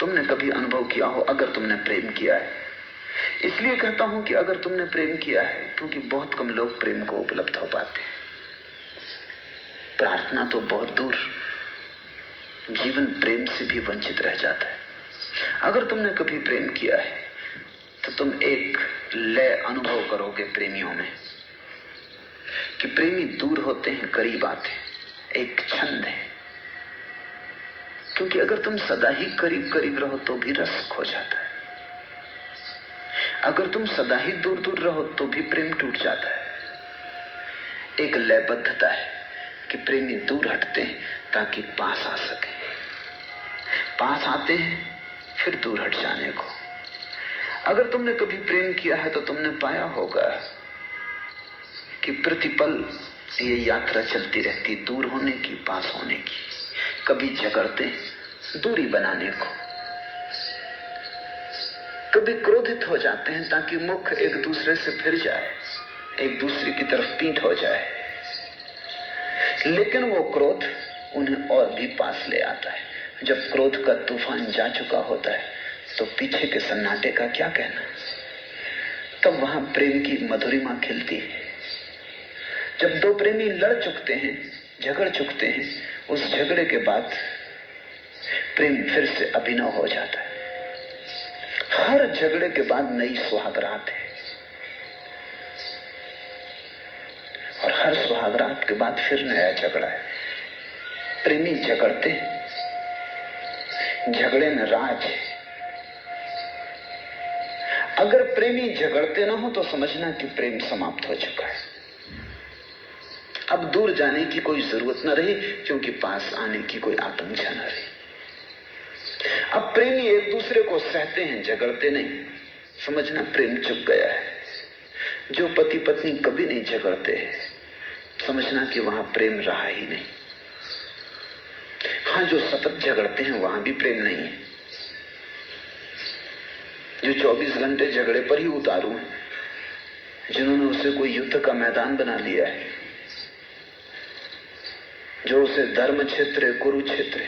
तुमने कभी अनुभव किया हो अगर तुमने प्रेम किया है। इसलिए कहता हूं कि अगर तुमने प्रेम किया है, क्योंकि बहुत कम लोग प्रेम को उपलब्ध हो पाते हैं। प्रार्थना तो बहुत दूर, जीवन प्रेम से भी वंचित रह जाता है। अगर तुमने कभी प्रेम किया है तो तुम एक लय अनुभव करोगे प्रेमियों में, कि प्रेमी दूर होते हैं, करीब आते हैं, एक छंद है। क्योंकि अगर तुम सदा ही करीब करीब रहो तो भी रस खो जाता है। अगर तुम सदा ही दूर दूर रहो तो भी प्रेम टूट जाता है। एक लयबद्धता है कि प्रेमी दूर हटते हैं ताकि पास आ सके, पास आते हैं फिर दूर हट जाने को। अगर तुमने कभी प्रेम किया है तो तुमने पाया होगा कि प्रतिपल ये यात्रा चलती रहती, दूर होने की, पास होने की। कभी झगड़ते दूरी बनाने को, कभी क्रोधित हो जाते हैं ताकि मुख एक दूसरे से फिर जाए, एक दूसरे की तरफ पीठ हो जाए। लेकिन वो क्रोध उन्हें और भी पास ले आता है। जब क्रोध का तूफान जा चुका होता है तो पीछे के सन्नाटे का क्या कहना। तब वहां प्रेम की मधुरिमा खिलती है। जब दो प्रेमी लड़ चुकते हैं, झगड़ चुकते हैं, उस झगड़े के बाद प्रेम फिर से अभिनव हो जाता है। हर झगड़े के बाद नई सुहागरात है, और हर सुहागरात के बाद फिर नया झगड़ा है। प्रेमी झगड़ते, झगड़े में राज है। अगर प्रेमी झगड़ते ना हो तो समझना कि प्रेम समाप्त हो चुका है। अब दूर जाने की कोई जरूरत न रही, क्योंकि पास आने की कोई आकांक्षा न रही। अब प्रेमी एक दूसरे को सहते हैं, झगड़ते नहीं। समझना प्रेम चुक गया है। जो पति पत्नी कभी नहीं झगड़ते हैं, समझना कि वहां प्रेम रहा ही नहीं। हाँ, जो सतत झगड़ते हैं वहां भी प्रेम नहीं है। जो 24 घंटे झगड़े पर ही उतारू हैं, जिन्होंने उसे कोई युद्ध का मैदान बना लिया है, जो उसे धर्म क्षेत्र, कुरुक्षेत्र,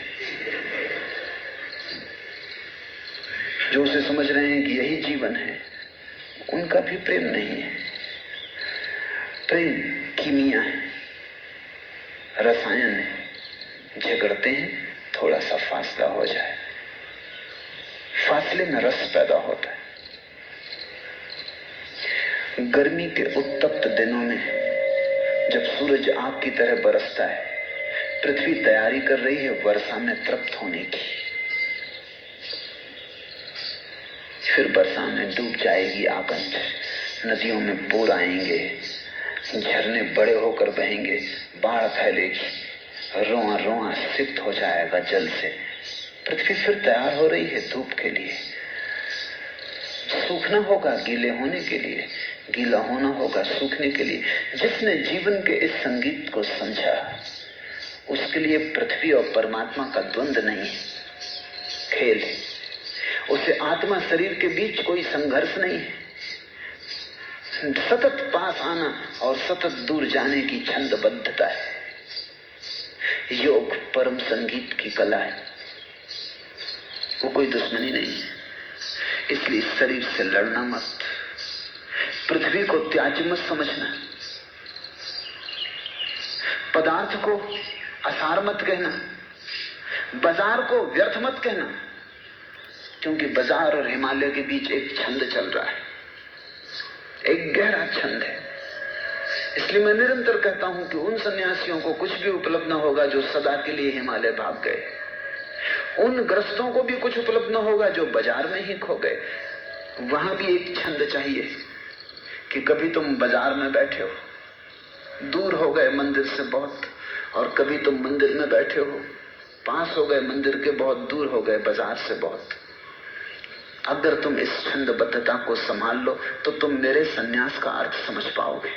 जो उसे समझ रहे हैं कि यही जीवन है, उनका भी प्रेम नहीं है। प्रेम कीमिया है, रसायन है। झगड़ते हैं, थोड़ा सा फासला हो जाए, फासले में रस पैदा होता है। गर्मी के उत्तप्त दिनों में जब सूरज आग की तरह बरसता है, पृथ्वी तैयारी कर रही है वर्षा में तृप्त होने की। फिर वर्षा में डूब जाएगी आकांक्ष, नदियों में पूर आएंगे, झरने बड़े होकर बहेंगे, बाढ़ फैलेगी, रोआ रोआ सिक्त हो जाएगा जल से। पृथ्वी फिर तैयार हो रही है धूप के लिए। सूखना होगा गीले होने के लिए, गीला होना होगा सूखने के लिए। जिसने जीवन के इस संगीत को समझा, उसके लिए पृथ्वी और परमात्मा का द्वंद्व नहीं है, खेल है। उसे आत्मा शरीर के बीच कोई संघर्ष नहीं है। सतत पास आना और सतत दूर जाने की छंदबद्धता है। योग परम संगीत की कला है, वो कोई दुश्मनी नहीं है। इसलिए शरीर से लड़ना मत, पृथ्वी को त्याज्य मत समझना, पदार्थ को असार मत कहना, बाजार को व्यर्थ मत कहना, क्योंकि बाजार और हिमालय के बीच एक छंद चल रहा है, एक गहरा छंद है। इसलिए मैं निरंतर कहता हूं कि उन सन्यासियों को कुछ भी उपलब्ध न होगा जो सदा के लिए हिमालय भाग गए। उन ग्रस्तों को भी कुछ उपलब्ध न होगा जो बाजार में ही खो गए। वहां भी एक छंद चाहिए कि कभी तुम बाजार में बैठे हो, दूर हो गए मंदिर से बहुत, और कभी तुम मंदिर में बैठे हो, पास हो गए मंदिर के, बहुत दूर हो गए बाजार से बहुत। अगर तुम इस छंदबद्धता को संभाल लो तो तुम मेरे सन्यास का अर्थ समझ पाओगे।